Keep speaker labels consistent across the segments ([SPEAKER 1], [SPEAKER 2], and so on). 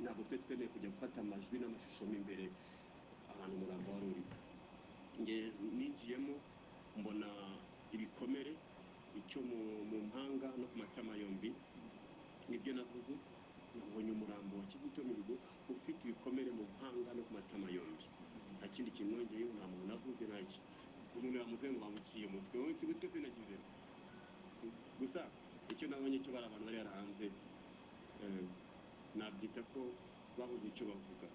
[SPEAKER 1] ntabwo twemeye kujya gufata amajwi n'amashusho imbere ahantu umurambo wari uri. Nge ninjiyemo mbona ibikomere icyo mu mpanga no ku matama yombi, nibyo navuze. Nabonye umurambo wa Kizito Mihigo ufite ibikomere mu mpanga no ku matama yombi. Nta kindi kintu nongeyeho, nta muntu navuze ntaki. Umuntu yamutwe ngo bamuciye umutwe, wowe utwe sinagize. Gusa icyo nabonye cyo bari abantu bari hanze, nabyita ko babuze icyo bavuga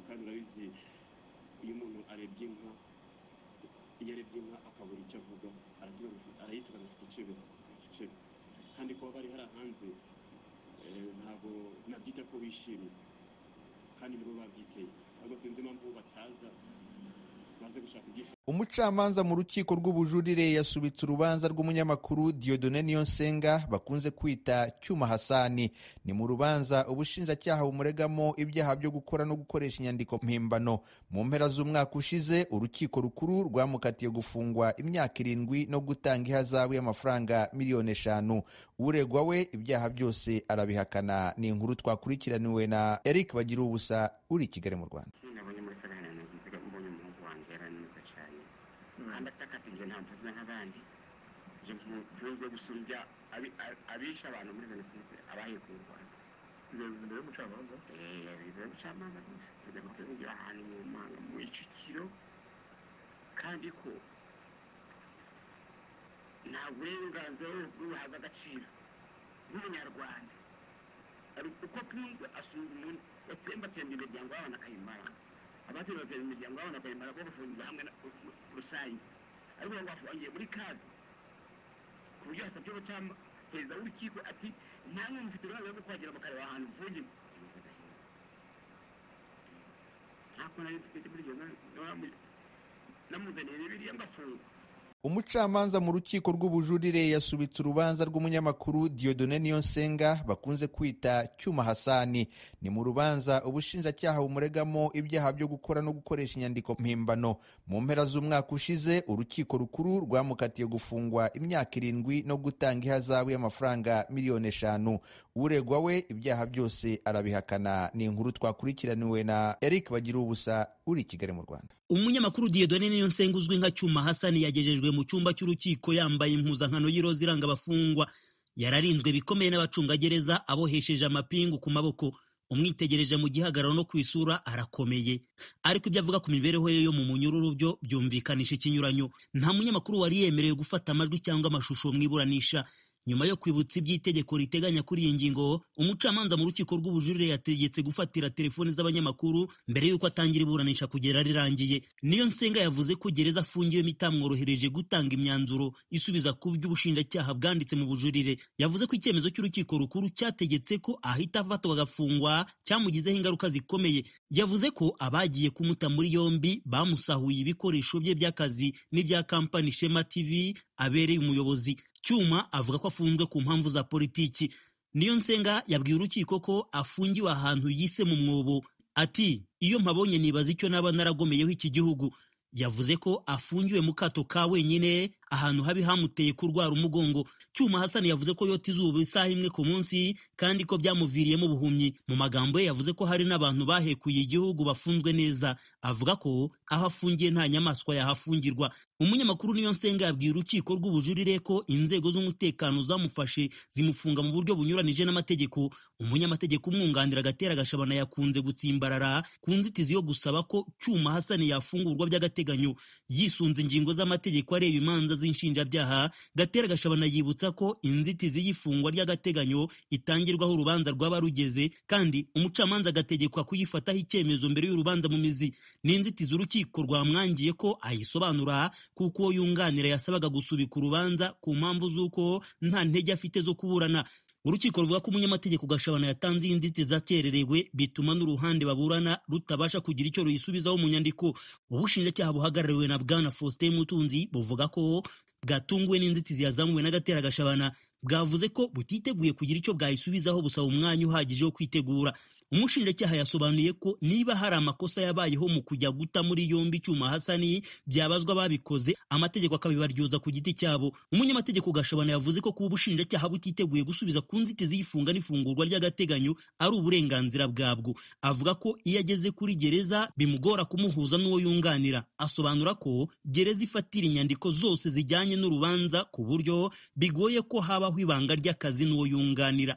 [SPEAKER 1] kandi urabizi iyo umuntu arebye inka, iyo arebye inka akabura icyo avuga arayitura afite icebe kandi kuba bari hari hanze ntabwo nabyita ko bishimye kandi nibo babyiteye, ahubwo sinzi impamvu bataza baze gushaka ibyishimo.
[SPEAKER 2] Umucamanza mu rukiko rw'ubujurire yasubitse urubanza rw'umunyamakuru Dieudonné Niyonsenga bakunze kwita Cyuma Hasani. Ni mu rubanza ubushinjacyaha bumuregamo ibyaha byo gukora no gukoresha inyandiko mpimbano. Mu mpera z'umwaka ushize urukiko rukuru rwamukatiye gufungwa imyaka 7 no gutanga ihazabu y'amafaranga miliyoni 5. Uregwa we ibyaha byose arabihakana. Ni inkuru twakurikiraniwe na Eric Bagiruwubusa uri i Kigali mu Rwanda.
[SPEAKER 3] kandi atakatinje nta mvuzwe nk'abandi je mvuzwe gusumbya abisha abantu muri jenoside abahiye ku Rwanda.
[SPEAKER 4] Bivuze imbere y'umucamanza
[SPEAKER 3] bivuze umucamanza gusa bivuze gutungira ahantu mu manga mu icukiro, kandi ko nta burenganzira bw'ubuhabwa agaciro bw'umunyarwanda ari uko afunzwe asunga umuntu watsembatsemba imiryango y'abana akayimara, abatsembatsemba imiryango y'abana akayimara bo gufungirwa hamwe rusange, ariko bafungiye muri kaga ku buryo hasabye ubucamanza perezida w'urukiko ati nta n'umwe mfite uruhare rwo kuhagera bakareba ahantu mfungiwe. Ntabwo nari mfite muri iyo namuzaniye Bibiliya ngafungwa.
[SPEAKER 2] Umucamanza mu rukiko rw'ubujurire yasubitse urubanza rw'umunyamakuru Dieudonné Niyonsenga bakunze kwita Cyuma Hasani. Ni mu rubanza ubushinjacyaha bumuregamo ibyaha byo gukora no gukoresha inyandiko mpimbano. Mu mpera z'umwaka ushize urukiko rukuru rwamukatiye gufungwa imyaka 7 no gutanga ihazabu y'amafaranga miliyoni 5. Uregwa we ibyaha byose arabihakana. Ni inkuru twakurikiraniwe na Eric Bagiruwubusa uri i Kigali mu Rwanda.
[SPEAKER 5] Umunyamakuru Dieudonné Niyonsenga uzwi nka Cyuma Hasani yagejejwe mu cyumba cy'urukiko yambaye impuzankano y'iroza iranga abafungwa. Yararinzwe bikomeye n'abacungagereza abohesheje amapingu ku maboko. Umwitegereje mu gihagararo no kwisura arakomeye, ariko ibyo avuga ku mibereho ye yo mu munyururu byo byumvikanisha ikinyuranyo. Nta munyamakuru wari yemerewe gufata amajwi cyangwa amashusho mwiburanisha. Nyuma yo kwibutsa iby'itegeko riteganya kuri iyi ngingo, umucamanza mu rukiko rw'ubujurire yategetse gufatira telefoni z'abanyamakuru mbere y'uko atangira iburanisha kugera rirangiye. Niyonsenga yavuze ko gereza afungiwemo itamworohereje gutanga imyanzuro isubiza ku by'ubushinjacyaha bwanditse mu bujurire. Yavuze ko icyemezo cy'urukiko rukuru cyategetse ko ahita afatwa agafungwa cyamugizeho ingaruka zikomeye. Yavuze ko abagiye kumuta muri yombi bamusahuye ibikoresho bye by'akazi n'ibya kampani Shema TV abereye umuyobozi. Cyuma avuga ko afunzwe ku mpamvu za politiki. Niyonsenga yabwiye urukiko ko afungiwe ahantu yise mu mwobo. Ati iyo mpabonye nibaza icyo naba naragomeyeho iki gihugu. Yavuze ko afungiwe mu kato ka wenyine ahantu habi hamuteye kurwara umugongo. Cyuma Hasani yavuze ko yota izuba isaha imwe ku munsi kandi ko byamuviriyemo ubuhumyi. Mu magambo ye yavuze ko hari n'abantu bahekuye igihugu bafunzwe neza. Avuga ko aho afungiye nta nyamaswa yahafungirwa. Umunyamakuru Niyonsenga yabwiye urukiko rw'ubujurire ko inzego z'umutekano zamufashe zimufunga mu buryo bunyuranije n'amategeko. Umunyamategeko umwunganira Gatera Gashabana yakunze gutsimbarara ku nzitizi yo gusaba ko Cyuma Hasani yafungurwa by'agateganyo yisunze ingingo z'amategeko areba imanza z'inshinjabyaha. Gatera Gashabana yibutsa ko inzitizi y'ifungwa ry'agateganyo itangirwaho urubanza rwaba rugeze, kandi umucamanza agategekwa kuyifataho icyemezo mbere y'urubanza mu mizi. Ni inzitizi urukiko rwamwangiye ko ayisobanura, kuko yunganira yasabaga gusubika urubanza ku mpamvu z'uko nta ntege afite zo kuburana. Urukiko ruvuga ko umunyamategeko Gashabana yatanze inzitizi akererewe bituma n'uruhande baburana rutabasha kugira icyo ruyisubizaho mu nyandiko. Ubushinjacyaha buhagarariwe na Bwana Faustin Mutunzi buvuga ko bwatunguwe n'inzitizi yazamuwe na Gatera Gashabana. bwavuze ko butiteguye kugira icyo bwayisubizaho busaba umwanya uhagije wo kwitegura. Umushinjacyaha yasobanuye ko niba hari amakosa yabayeho mu kujya guta muri yombi Cyuma Hasani byabazwa babikoze, amategeko akabibaryoza ku giti cyabo. Umunyamategeko Gashabana yavuze ko kuba ubushinjacyaha butiteguye gusubiza ku nzitizi y'ifunga n'ifungurwa ry'agateganyo ari uburenganzira bwabwo. Avuga ko iyo ageze kuri gereza bimugora kumuhuza n'uwo yunganira. Asobanura ko gereza ifatira inyandiko zose zijyanye n'urubanza ku buryo bigoye ko habaho ibanga ry'akazi n'uwo yunganira.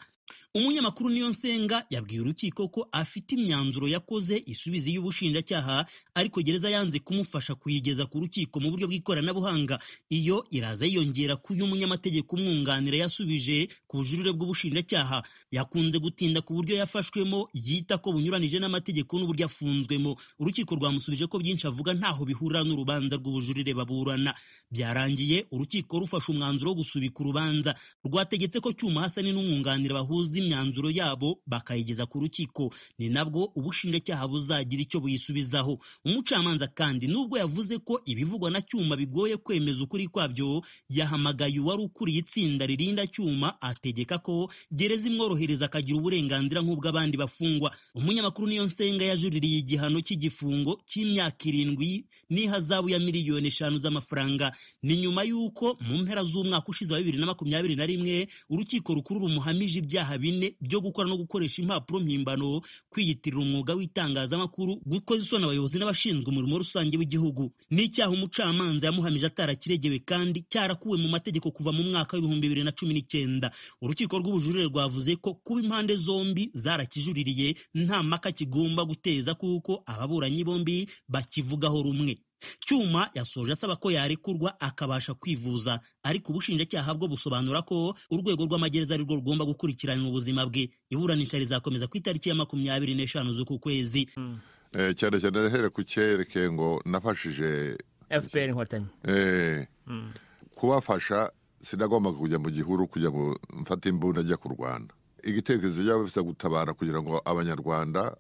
[SPEAKER 5] Umunyamakuru Niyonsenga yabwiye urukiko ko afite imyanzuro yakoze isubiza y'ubushinjacyaha, ariko gereza yanze kumufasha kuyigeza ku rukiko mu buryo bw'ikoranabuhanga. Iyo iraza yiyongera ku y'umunyamategeko umwunganira yasubije ku bujurire bw'ubushinjacyaha. Yakunze gutinda ku buryo yafashwemo, yita ko bunyuranije n'amategeko n'uburyo afunzwemo. Urukiko rwamusubije ko byinshi avuga ntaho bihurira n'urubanza rw'ubujurire baburana. Byarangiye urukiko rufashe umwanzuro wo gusubika urubanza. Rwategetse ko Cyuma Hasani n'umwunganira bahuza imyanzuro yabo bakayigeza ku rukiko, ni nabwo ubushinjacyaha buzagira icyo buyisubizaho. Umucamanza kandi nubwo yavuze ko ibivugwa na Cyuma bigoye kwemeza ukuri kwabyo, yahamagaye uwari ukuriye itsinda ririnda Cyuma ategeka ko gereza imworohereza akagira uburenganzira nk'ubw'abandi bafungwa. Umunyamakuru Niyonsenga yajuririye igihano cy'igifungo cy'imyaka 7 n'ihazabu ya miliyoni 5 z'amafaranga. Ni nyuma y'uko mu mpera z'umwaka ushize wa 2021 urukiko rukuru rumuhamije ibyaha 4 byo gukora no gukoresha impapuro mpimbano, kwiyitirira umwuga w'itangazamakuru, gukoza isoni abayobozi n'abashinzwe umurimo rusange w'igihugu. N'icyaha umucamanza yamuhamije atarakiregewe kandi cyarakuwe mu mategeko kuva mu mwaka w'2019. Urukiko rw'ubujurire rwavuze ko kuba impande zombi zarakijuririye nta mpaka kigomba guteza kuko ababuranyi bombi bakivugaho rumwe. Cyuma yasoje asaba ko yarekurwa akabasha kwivuza, ariko ubushinjacyaha bwo busobanura ko urwego rw'amagereza ari rwo rugomba gukurikirana ubuzima bwe. Iburanisha rizakomeza ku itariki ya 25 z'uku kwezi.
[SPEAKER 6] Cyane cyane here ku cyerekeye ngo nafashije
[SPEAKER 7] FPR Inkotanyi.
[SPEAKER 6] Kubafasha sinagomba kujya mu gihuru kujya ngo mfate imbunda ajya kurwana. Igitekerezo cyabo bifite gutabara kugira ngo abanyarwanda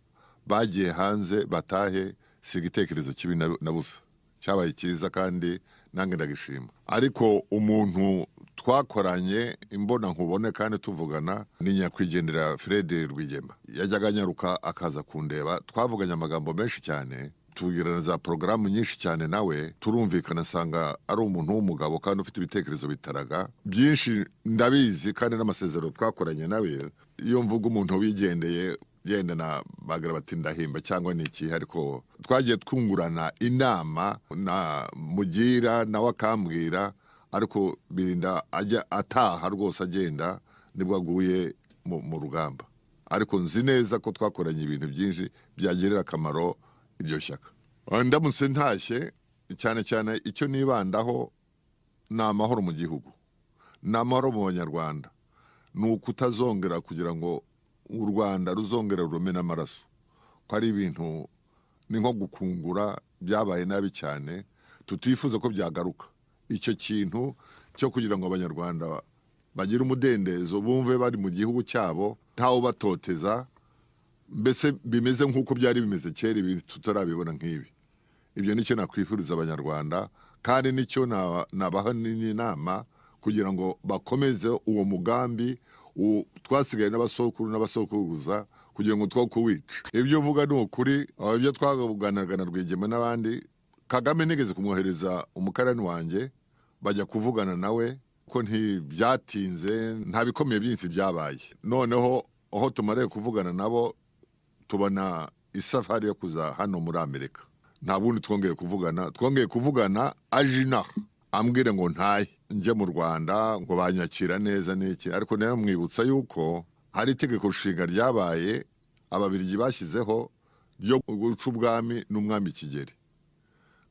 [SPEAKER 6] bagiye hanze batahe, si igitekerezo kibi na busa, cyabaye cyiza kandi nange ndagishima. Ariko umuntu twakoranye imbona nkubone kandi tuvugana ni nyakwigendera Fred Rwigema. Yajyaga nyaruka akaza kundeba, twavuganye amagambo menshi cyane, tugirana za porogaramu nyinshi cyane, nawe turumvikana, sanga ari umuntu w'umugabo kandi ufite ibitekerezo bitaraga byinshi. Ndabizi kandi n'amasezerano twakoranye nawe, iyo mvuga umuntu wigendeye genda na bagira bati ndahimba cyangwa niki, ariko twagiye twungurana inama na mugira nawe akambwira, ariko birinda ajya ataha rwose agenda nibwo aguye mu rugamba. Ariko nzi neza ko twakoranye ibintu byinshi byagirira akamaro iryo shyaka. Ndamutse ntashye, cyane cyane icyo nibandaho ni amahoro mu gihugu, ni amahoro mu banyarwanda, ni ukutazongera kugira ngo u Rwanda ruzongera rumena amaraso. Ko ari ibintu ni nko gukungura byabaye nabi cyane, tutifuza ko byagaruka. Icyo kintu cyo kugira ngo abanyarwanda bagire umudendezo, bumve bari mu gihugu cyabo ntawo batoteza, mbese bimeze nk'uko byari bimeze kera, ibi tutarabibona nk'ibi. Ibyo nicyo nakwifuriza abanyarwanda, kandi nicyo nabaha n'inama kugira ngo bakomeze uwo mugambi twasigaye n'abasokuru n'abasokuruza kugira ngo two kuwica. Ibyo uvuga ni ukuri. Ibyo twavuganaga na Rwigema n'abandi, Kagame nigeze kumwohereza umukarani wanjye bajya kuvugana nawe, ko ntibyatinze, nta bikomeye byinshi byabaye. Noneho aho tumariye kuvugana nabo, tubona isafari yo kuza hano muri Amerika. Nta bundi twongeye kuvugana ajina ambwire ngo ntaye njye mu Rwanda ngo banyakira neza n'iki. Ariko nayo mwibutsa yuko hari itegeko nshinga ryabaye ababirigi bashyizeho ryo guca ubwami n'umwami Kigeli.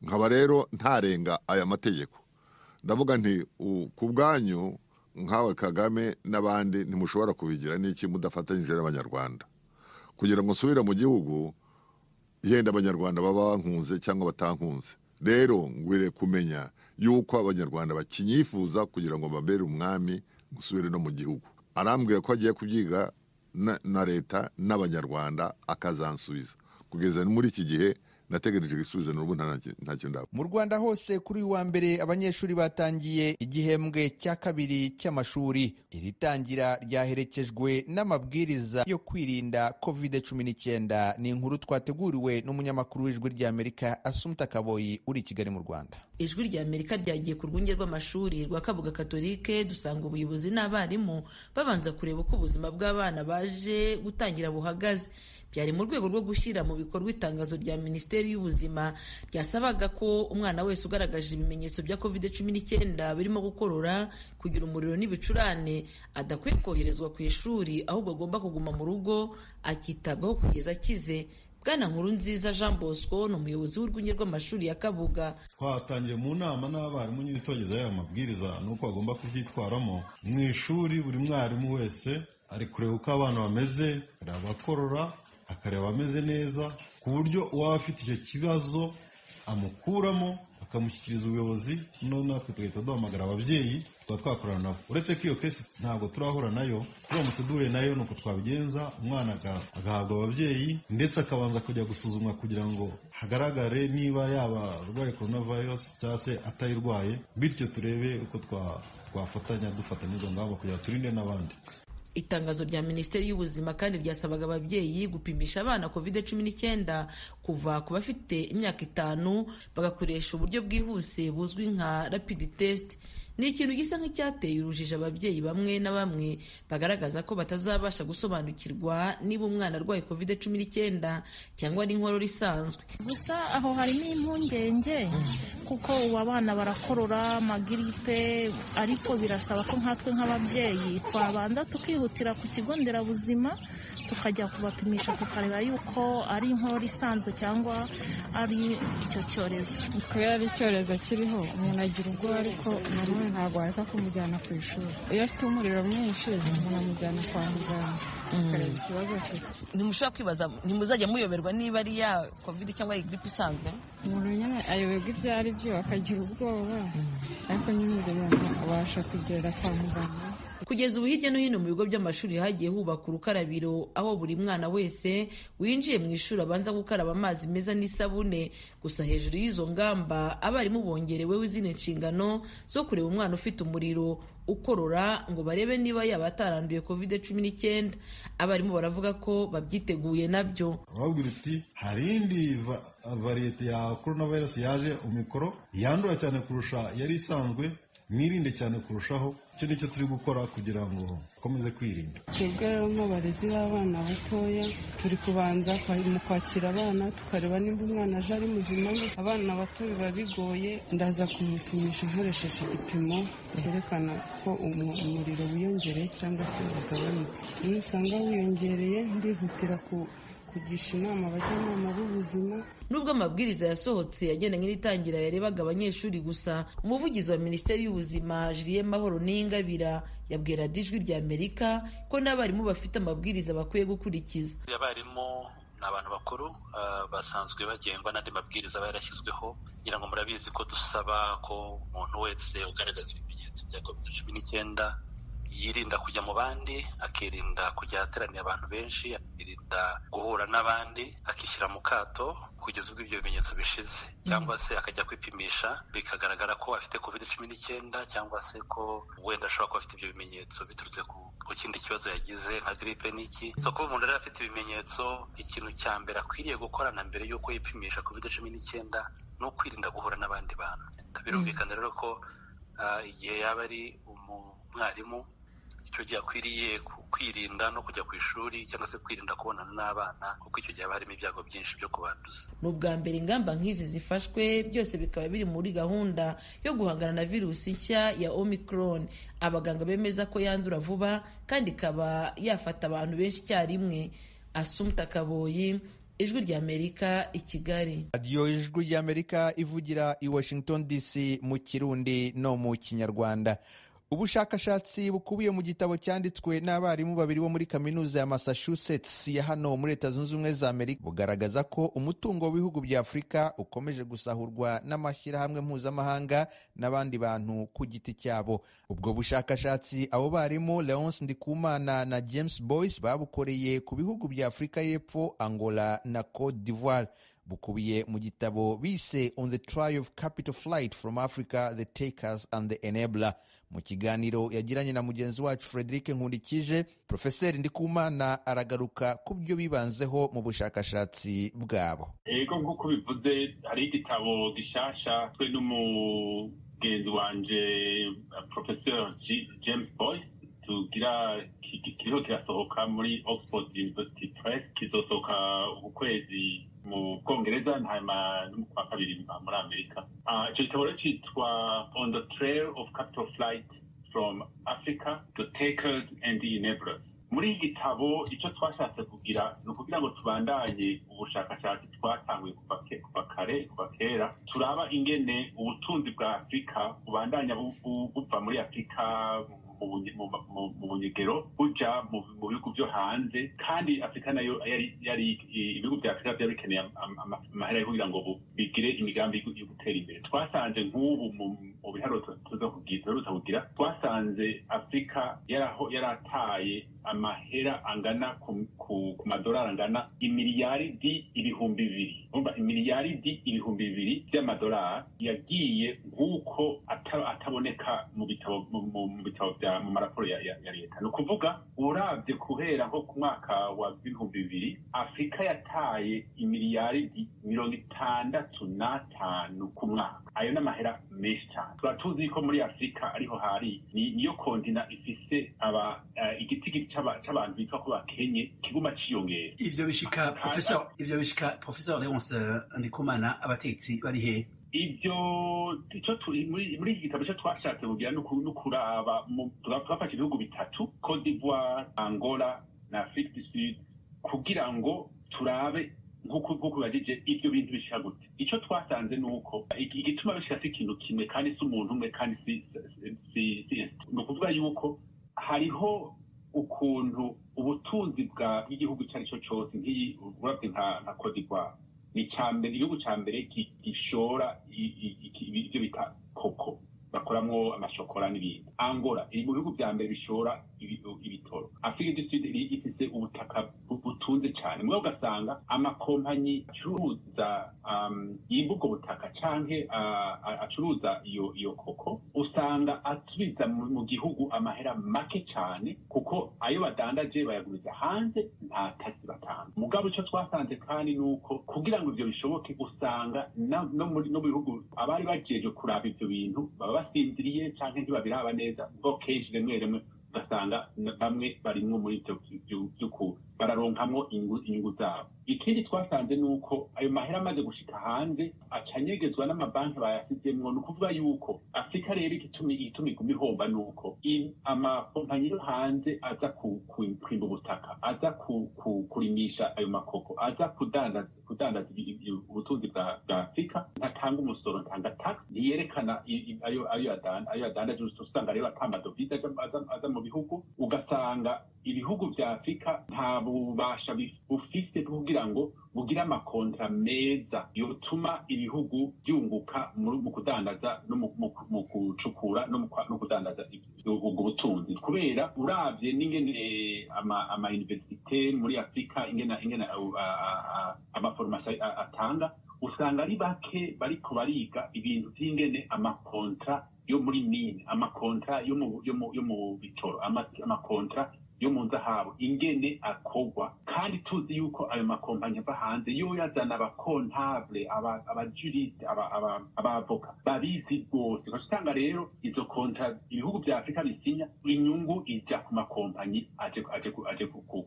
[SPEAKER 6] Nkaba rero ntarenga aya mategeko. Ndavuga nti ku bwanyu nkawe Kagame n'abandi ntimushobora kubigira n'iki mudafatanyije n'abanyarwanda, kugira ngo nsubire mu gihugu yenda abanyarwanda baba bankunze cyangwa batankunze. Rero ngwire kumenya yuko abanyarwanda bakinyifuza kugira ngo babere umwami musubire no mu gihugu. Arambwiye ko agiye kubyiga na leta n'abanyarwanda akazansubiza. Kugeza muri iki gihe nategereje igisubizo n'ubu ntacyo ndaba.
[SPEAKER 2] Mu Rwanda hose kuri uyu wa mbere abanyeshuri batangiye igihembwe cya kabiri cy'amashuri. Iri tangira ryaherekejwe n'amabwiriza yo kwirinda COVID-19. Ni inkuru twateguriwe n'umunyamakuru w'Ijwi ry'Amerika Assumpta Kaboyi uri i Kigali mu Rwanda.
[SPEAKER 7] Ijwi ry'Amerika ryagiye ku rwunge rw'amashuri rwa Kabuga Katolike, dusanga ubuyobozi n'abarimu babanza kureba uko ubuzima bw'abana baje gutangira buhagaze. Byari mu rwego rwo gushyira mu bikorwa itangazo rya Minisiteri y'Ubuzima ryasabaga ko umwana wese ugaragaje ibimenyetso bya COVID-19 birimo gukorora, kugira umuriro n'ibicurane adakwiye koherezwa ku ishuri, ahubwo agomba kuguma mu rugo akitabwaho kugeza akize. Bwana Nkurunziza Jean Bosco ni umuyobozi w'urwunge rw'amashuri ya Kabuga.
[SPEAKER 8] Twatangiye mu nama n'abarimu nyine twageza aya mabwiriza nuko bagomba kubyitwaramo. Mu ishuri buri mwarimu wese ari kureba uko abana bameze, abakorora, akareba ameze neza, ku buryo uwaba afite icyo kibazo amukuramo akamushyikiriza ubuyobozi, natwe tugahita duhamagara ababyeyi tukaba twakorana nabo. Uretse ko iyo kesi ntabwo turahura nayo, turamutse duhuye nayo nuko twabigenza, umwana agahabwa ababyeyi ndetse akabanza kujya gusuzumwa kugira ngo hagaragare niba yaba arwaye coronavirus cyangwa se atayirwaye, bityo turebe uko twafatanya dufatanya izo ngamba kugira turinde n'abandi.
[SPEAKER 7] Itangazo rya Minisiteri y'Ubuzima kandi ryasabaga ababyeyi gupimisha abana COVID-19 kuva ku bafite imyaka 5 bagakoresha uburyo bwihuse buzwi nka rapid test. Ni ikintu gisa nk'icyateye urujijo ababyeyi bamwe na bamwe bagaragaza ko batazabasha gusobanukirwa niba umwana arwaye COVID-19 cyangwa ari inkorora isanzwe.
[SPEAKER 9] Gusa aho harimo impungenge kuko ubu abana barakorora amagiripe, ariko birasaba ko nkatwe nk'ababyeyi twabanza tukihutira ku kigo nderabuzima tukajya kubapimisha tukareba yuko ari inkorora isanzwe cyangwa ari icyo cyorezo.
[SPEAKER 10] Kubera ari icyorezo kiriho umuntu agira ubwoba, ariko nanone ntabwo wareka kumujyana ku ishuri. Iyo afite umuriro mwinshi umuntu amujyana kwa muganga akareba ikibazo afite.
[SPEAKER 7] Ntimushobora kwibaza, ntimuzajya muyoberwa niba ari ya COVID cyangwa igiripe isanzwe?
[SPEAKER 10] Umuntu nyine ayoberwa ibyo ari byo akagira ubwoba, ariko nyine umuntu abasha kugera kwa muganga.
[SPEAKER 7] Kugeza ubu hirya no hino mu bigo by'amashuri hagiye hubaka urukarabiro aho buri mwana wese winjiye mu ishuri abanza gukaraba amazi meza n'isabune. Gusa hejuru y'izo ngamba abarimu bongereweho izindi nshingano zo kureba umwana ufite umuriro, ukorora, ngo barebe niba yaba ataranduye COVID-19. Abarimu baravuga ko babyiteguye nabyo.
[SPEAKER 8] Babwira uti hari indi variyete ya coronavirus yaje omikoro yandura cyane kurusha yari isanzwe, mwirinde cyane kurushaho. Icyo nicyo turi gukora kugira ngo dukomeze kwirinda.
[SPEAKER 10] Twebwe rero nk'abarezi b'abana batoya turi kubanza mu kwakira abana tukareba niba umwana aje ari muzima. Abana bato biba bigoye, ndaza kumupimisha nkoresheje igipimo cyerekana ko umuriro wiyongereye cyangwa se wagabanutse. Iyo usanga wiyongereye ndihutira kugisha inama abajyanama b'ubuzima.
[SPEAKER 7] Nubwo amabwiriza yasohotse yagendanye n'itangira yarebaga abanyeshuri gusa, umuvugizi wa Minisiteri y'Ubuzima Julien Mahoro Ningabira yabwira Ijwi ry'Amerika ko n'abarimu bafite amabwiriza bakwiye gukurikiza.
[SPEAKER 11] Abarimu ni abantu bakuru basanzwe bagengwa n'andi mabwiriza aba yarashyizweho. Ngira ngo murabizi ko dusaba ko umuntu wese ugaragaza ibimenyetso bya COVID-19 yirinda kujya mu bandi, akirinda kujya ahateraniye abantu benshi, akirinda guhura n'abandi, akishyira mu kato kugeza ubwo ibyo bimenyetso bishize, cyangwa se akajya kwipimisha bikagaragara ko afite COVID-19 cyangwa se ko wenda ashobora kuba afite ibyo bimenyetso biturutse ku kindi kibazo yagize nka gripe n'iki. So kuba umuntu rero afite ibimenyetso, ikintu cya mbere akwiriye gukora na mbere y'uko yipimisha COVID-19 ni ukwirinda guhura n'abandi bantu. Birumvikana rero ko igihe yaba ari umwarimu icyo gihe akwiriye kwirinda no kujya ku ishuri cyangwa se kwirinda kubonana n'abana, kuko icyo gihe haba harimo ibyago byinshi byo kubanduza.
[SPEAKER 7] Ni ubwa mbere ingamba nk'izi zifashwe, byose bikaba biri muri gahunda yo guhangana na virusi nshya ya Omicron. Abaganga bemeza ko yandura vuba kandi ikaba yafata abantu benshi icyarimwe. Assumpta Kaboyi, Ijwi ry'Amerika i Kigali.
[SPEAKER 2] Radio Ijwi ry'Amerika ivugira i Washington DC mu Kirundi no mu Kinyarwanda. Ubushakashatsi bukubiye mu gitabo cyanditswe n'abarimu babiri bo muri kaminuza ya Massachusetts ya hano muri Leta Zunze Ubumwe za Amerika bugaragaza ko umutungo w'ibihugu bya Afurika ukomeje gusahurwa n'amashyirahamwe mpuzamahanga n'abandi bantu ku giti cyabo. Ubwo bushakashatsi abo barimu Leonce Ndikumana na James Boyce babukoreye ku bihugu bya Afurika y'Epfo, Angola na Cote d'Ivoire. bukubiye mu gitabo bise On the Trial of Capital Flight from Africa, the Takers and the Enabler. Mu kiganiro yagiranye na mugenzi wacu Frederic Nkundikije, Profeseri Ndikumana aragaruka ku byo bibanzeho mu bushakashatsi bwabo.
[SPEAKER 12] Ego nk'uko bivuze, hari igitabo gishasha twe n'umugenzi wanje Professor James Boyce tugira kiriho kirasohoka muri Oxford University Press, kizosohoka ukwezi mu Bwongereza hanyuma no mu kwa kabiri muri Amerika. Ico gitabo citwa On the Trail of Capital Flight from Africa, the Takers and the Enablers. Muri iki gitabo icyo twashatse kugira ni ukugira ngo tubandanye ubushakashatsi twatanguye kuva kera, turaba ingene ubutunzi bwa Afurika bubandanya buva muri Afurika mu bunyegero buja mu bihugu byo hanze, kandi Afurika nayo yari ibihugu bya Afurika byari bikeneye amahera yo kugira ngo bigire imigambi yo gutera imbere. Twasanze nk'ubu mu biharuro tuza kugira twasanze Afurika yarataye amahera angana ku madolari angana imiliyaridi ibihumbi bibiri. Umva, imiliyaridi ibihumbi bibiri by'amadolari yagiye nk'uko ataboneka mu bitabo mu maraporo ya leta. Ni ukuvuga urabye guhera nko ku mwaka wa 2000 Afurika yataye imiliyaridi 65 ku mwaka. Ayo n'amahera menshi cyane. Tuba tuzi ko muri Afurika ariho hari niyo kontina ifise igiti c'abantu bitwa ko bakenye kiguma ciyongera.
[SPEAKER 13] Ivyo bishika Professor Leonce Ndikumana, abatetsi bari he?
[SPEAKER 12] Ibyo icyo turi muri iki gitabo cyo twashatse kugira no kuraba twafashe ibihugu bitatu, Cote d'Ivoire, Angola na Afrique du Sud, kugira ngo turabe nk'uko bagije ibyo bintu bishika gute. Icyo twasanze ni uko igituma bishika si ikintu kimwe kandi si umuntu umwe kandi ni ukuvuga yuko hariho ukuntu ubutunzi bw'igihugu icyo ari cyo cyose, urabye nka Cote d'Ivoire ni igihugu cya mbere gishora ibyo bita koko, bakoramwo amashokora n'ibindi. Angola iri mu bihugu bya mbere bishora ibitoro. Afrique du Sud ifise ubutaka butunze cyane, mwe ugasanga amakompanyi acuruza y'ubwo butaka canke acuruza iyo koko usanga asubiza mu gihugu amahera make cyane, kuko ayo badandaje bayaguriza hanze nta taxi batanga. Mugabo icyo twasanze kandi nuko kugira ngo ivyo bishoboke usanga no mu bihugu abari bajeje kuraba ivyo bintu baba basinziriye canke ntibabiraba neza, ngo kenshi rimwe ugasanga bamwe barimwo muri ivyo by'uku bararonkamwo inyungu zabo. Ikindi twasanze nuko ayo mahera amaze gushika hanze acanyegezwa n'amabanki bayasizemwo. Ni ukuvuga yuko Afurika rero igituma iguma ihomba nuko amakompanyi yo hanze aza kwimba ubutaka, aza kurimisha ayo makoko, aza kudandaza ubutunzi bwa Afurika, ntatanga umusoro, ntanga tax, ntiyerekana ayo adandaje. Usanga rero ata amadovize aza mu bihugu, ugasanga ibihugu vya Afurika nta bubasha bufise kugira ngo bugire amakontra meza yotuma ibihugu byunguka mu kudandaza no mu gucukura no kudandaza ubwo butunzi. Kubera uravye n'ingene ama universite muri Afurika ingena amaformation atanga, usanga ari bake bariko bariga ibintu vy'ingene amakontra yo muri mine, amakontra yo mu bitoro, amakontra yo mu nzahabu ingene akogwa. Kandi tuzi yuko ayo makompanyi ava hanze yo yazana abakontable, abajuriste, abavoka babizi rwose. Usanga rero izo kontra ibihugu vya Afurika bisinya, inyungu ija ku makompanyi aje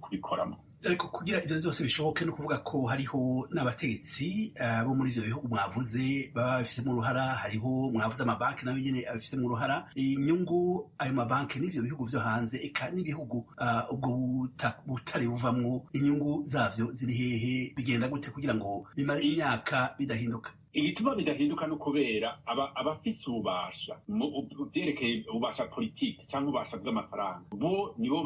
[SPEAKER 12] kubikoramo.
[SPEAKER 13] Ariko kugira ivyo vyose bishoboke no kuvuga ko hariho n'abatetsi bo muri ivyo bihugu mwavuze baba bafisemo uruhara, hariho mwavuze amabanki nayo nyene abifisemo uruhara. Inyungu ayo mabanki n'ivyo bihugu vyo hanze eka n'ibihugu ubwo butari buvamwo, inyungu zavyo ziri hehe? Bigenda gute kugira ngo bimare imyaka bidahinduka?
[SPEAKER 12] Igituma bidahinduka no kubera abafise ububasha byerekeye ububasha politiki cyangwa ububasha bw'amafaranga, bo nibo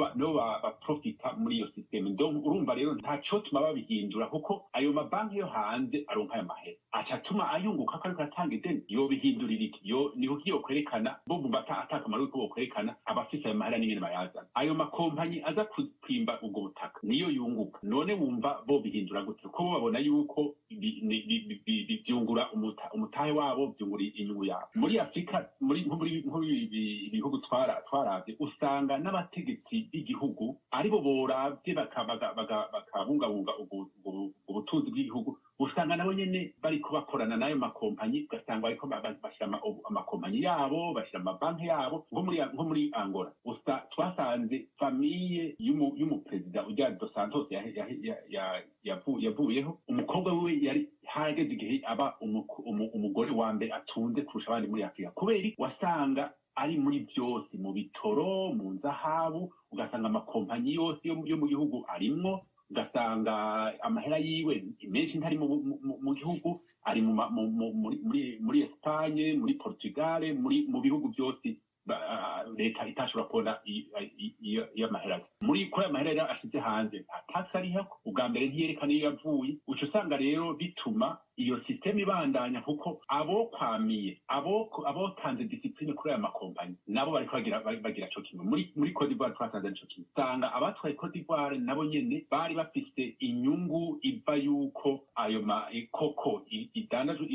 [SPEAKER 12] baprofita muri iyo system. Donc urumva rero ntaco tuma babihindura, kuko ayo mabanki yo hanze aronka ayo mahera acatuma ayunguka ko ariko atanga ideni yobihindurira iki niho kwerekana bo bumva atakamaro ko bokwerekana abafise ayo mahera n'ingene bayazana ayo makompanyi aza kwimba ubwo butaka niyo yunguka none wumva bo bihindura gute ko babona yuko byungura umutahe wabo byungura inyungu yabo muri Afrika muri ibihugu twaravye usanga n'abategetsi b'igihugu aribo boravye bakabungabunga ubutunzi bw'igihugu usanga nabo nyene bariko bakorana n'ayo makompanyi ugasanga bariko bashyira amakompanyi yabo bashyira amabanki yabo nko muri Angola twasanze famiye y'umuperezida ujya Dos Santos yavuyeho umukobwa wiwe yari hageze igihe aba umugore wa mbere atunze kurusha abandi muri Afurika kubera wasanga ari muri byose mu bitoro mu nzahabu ugasanga amakompanyi yose yo mu gihugu arimwo ugasanga amahera yiwe menshi ntari mu gihugu ari muri Espagne muri Portugal mu bihugu byose leta itashobora kubona iyo mahera kuri ayo mahera ashize hanze nta tax ariho ubwa mbere ntiyerekana iyo yavuye uca usanga rero bituma iyo systeme ibandanya kuko abokwamiye abotanze discipline kuri aya makompanyi nabo bariko bagira co kimwe muri Cote d'Ivoire twasanze nico kimwe usanga abatwaye Cote d'Ivoire nabo nyene bari bafise inyungu iva yuko ayo koko idandajwe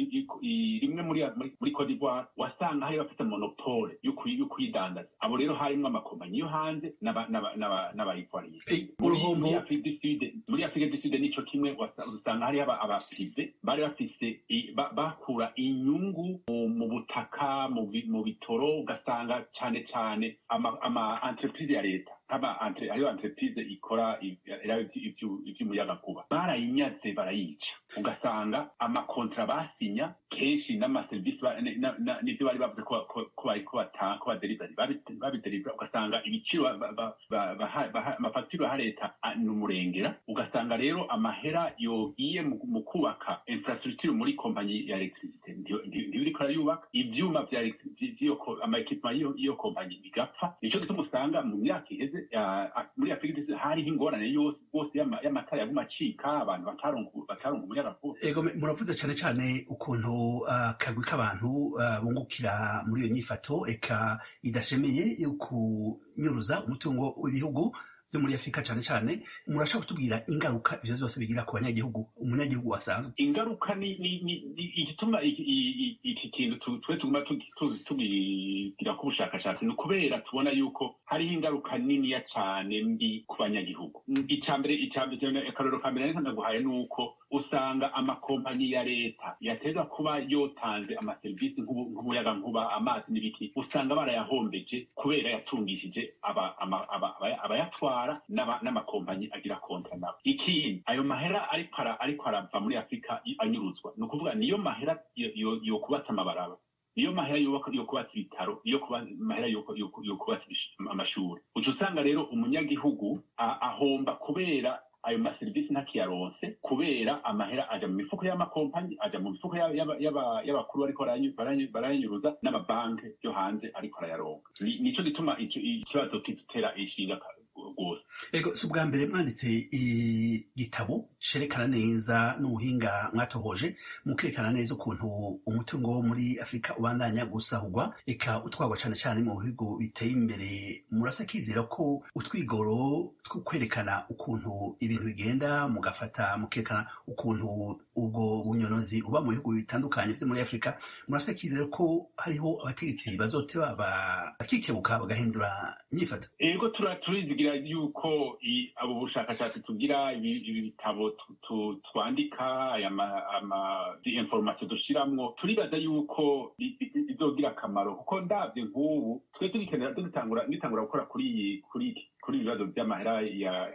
[SPEAKER 12] rimwe muri Cote d'Ivoire wasanga hari bafite monopole yo kuyidandaza abo rero harimwo amakompanyi yo hanze n'abayitwariye muri Afrika du Sud nico kimwe usanga hari aba privé bari bafise bakura inyungu mu butaka mu bitoro ugasanga cyane ama entreprise ya leta ariyo entreprise ikora ivy'umuyagankuba barayinyaze barayica ugasanga amakontra basinya kenshi n'amaserivisi n'ivyo bari bavuze ko babidelivera ugasanga ibiciro amafagitire ha leta ni umurengera ugasanga rero amahera yogiye mu kubaka infrastructure muri kompanyi ya electricité ntibiriko arayubaka ivyuma ama-equipement y'iyo kompanyi bigapfa nico gituma usanga mu myaka iheze muri Afrika hariho ingorane yose y'amatara yaguma acika abantu bataronka umuyagankuba
[SPEAKER 13] ego muravuze cane ukuntu akagwi k'abantu bungukira muri iyo nyifato eka idashemeye yo kunyuruza umutungo w'ibihugu byo muri Afrika cane murashaka kutubwira ingaruka ivyo byose bigira ku banyagihugu umunyagihugu wasanzwe
[SPEAKER 12] ingaruka ni igituma iki kintu twe tuguma tugira ku bushakashatsi ni kubera tubona yuko hariho ingaruka niniya cane mbi ku banyagihugu icambere akarorero ka mbere ndaguhaye nuko usanga amakompanyi ya leta yateza kuba yotanze amaserivisi nk'umuyagankuba amazi n'ibiki usanga barayahombeje kubera yatungishije abayatwara n'amakompanyi agira kontra nabo ikindi ayo mahera ariko arava muri Afrika anyuruzwa ni ukuvuga niyo mahera yo kubatsa amabaraba niyo mahera yo kubatsa ibitaro mahera yo kubatsa amashuri uca usanga rero umunyagihugu ahomba kubera ayo maserivisi ntakiyaronse kubera amahera aja mu mifuko y'amakompanyi aja mu mifuko y'abakuru bariko barayanyuruza n'amabanki yo hanze ariko arayaronka nico gituma ikibazo kidutera ishinga rwose
[SPEAKER 13] ego si ubwa mbere mwanditse igitabo cerekana neza n'ubuhinga mwatohoje mukerekana neza ukuntu umutungo wo muri Afrika ubandanya gusahurwa eka utwagwa cane mu bihugu biteye imbere murasa kizera ko utwigoro two kwerekana ukuntu ibintu bigenda mugafata mukerekana ukuntu ubwo bunyonozi uba mu bihugu bitandukanye vyo muri Afrika murasa kizera ko hariho abategetsi bazoteba bakikebuka bagahindura inyifato
[SPEAKER 12] ego turizigira yuko abo bushakashatsi tugira ibi bitabo twandika information dushiramwo turibaza yuko bizogira akamaro kuko ndavye nk'ubu twe tugitangura gukora kuri ibibazo by'amahera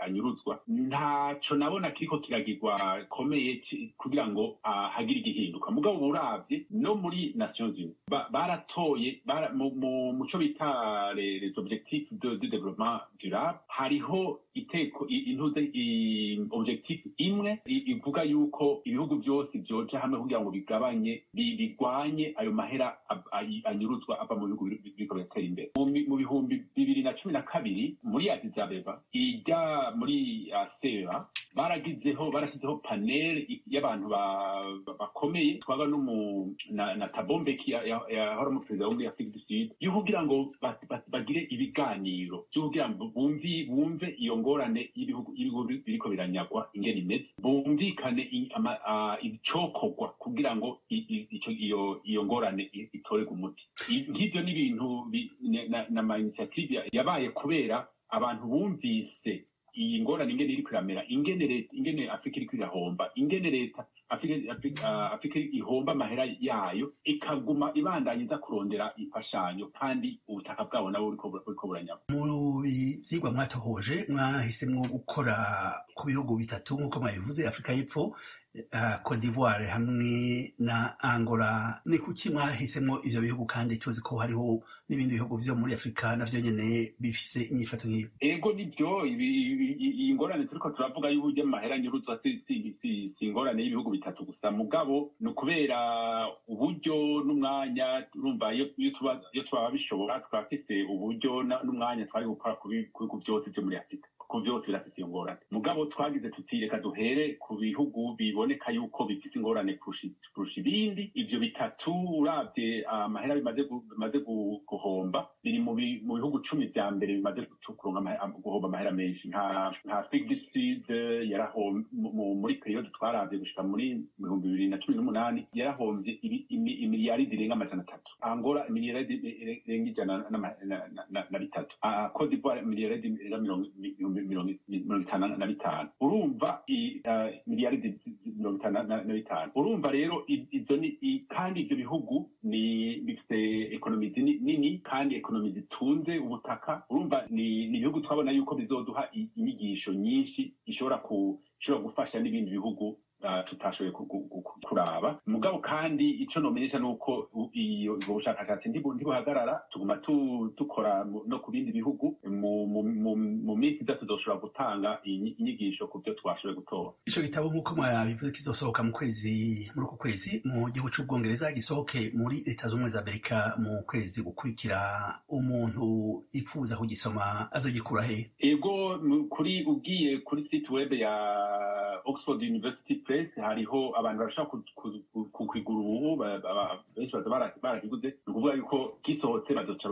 [SPEAKER 12] anyuruzwa ntaco nabona kiriko kiragirwa komeye kugira ngo hagire igihinduka mugabo uravye no muri Nations Unies baratoye mu cyo bita les objectifs de développement durable hariho objectif imwe ivuga yuko ibihugu byose byoja hamwe kugira ngo bigwanye ayo mahera anyuruzwa ava mu bihugu biriko biratera imbere mu bihumbi 2012 muri Addis Abeba ijya muri CEA barashyizeho panel y'abantu bakomeye twaba na Thabo Mbeki yahora umuperezida wo muri Afrique du Sud yo kugira ngo bagire ibiganiro byo kugira ngo bumve iyo ngorane y'ibihugu biriko biranyagwa ingene imeze, bumvikane icokorwa kugira ngo iyo ngorane itorerwe umuti. Nk'ivyo ni ibintu na initiative yabaye kubera abantu bumvise iyi ngorane ingene iri kwiramera, ingene Afrika iri kwirahomba, ingene leta Afrika ihomba amahera yayo ikaguma ibandanya iza kurondera imfashanyo kandi ubutaka bwabo nabo buriko buranyagwa.
[SPEAKER 13] Mu vyigwa mwatohoje mwahisemwo gukora ku bihugu bitatu nk'uko mwabivuze, Afrika y'Epfo, Cote d'Ivoire hamwe na Angola. Ni kuki mwahisemwo ivyo bihugu kandi tuzi ko hariho n'ibindi bihugu vyo muri Afrika navyo nyene bifise inyifato nk'iyo?
[SPEAKER 12] Ego nivyo, iyi ngorane turiko turavuga y'uburyo amahera nyuruzwa si ingorane y'ibihugu bitatu gusa, mugabo ni ukubera uburyo n'umwanya. Urumva iyo twaba bishobora twafise uburyo n'umwanya twari gukora ku bihugu vyose vyo muri Afrika, ku vyose birafise iyo ngorane. Mugabo twagize tuti reka duhere ku bihugu biboneka yuko bifise ingorane kurusha ibindi. Ivyo bitatu uravye amahera bimaze guhomba biri mu bihugu 10 vya mbere bimaze guhomba amahera menshi, nka Afrique du Sud muri periode twaravye gushika muri 2018 yarahomvye imiliyaridi irenga 300. Angola imiliyaridi irenga 103. Cote d'Ivoire imiliyaridi irenga 55. Urumva miliyaridi 55. Urumva rero izo kandi ivyo bihugu bifite ekonomi nini kandi ekonomi zitunze ubutaka. Urumva ni ibihugu twabona yuko bizoduha inyigisho nyinshi ishobora gufasha n'ibindi bihugu tutashoboye kuraba. Mugabo kandi ico nomenyesha nuko ubwo bushakashatsi ntibuhagarara, tuguma dukora no ku bindi bihugu. Mu minsi iza tuzoshobora gutanga inyigisho ku byo twashoboye gutora.
[SPEAKER 13] Ico gitabo nk'uko mwabivuze kizosohoka muri uku kwezi mu gihugu c'Ubwongereza, gisohoke muri Leta Zunze Ubumwe za Amerika mu kwezi gukurikira. Umuntu ipfuza kugisoma azogikura he?
[SPEAKER 12] Ego ugiye kuri site web ya Oxford University Press hariho abantu barashaka kukigura ubu, benshi baza barakiguze. Ni ukuvuga yuko gisohotse bazoca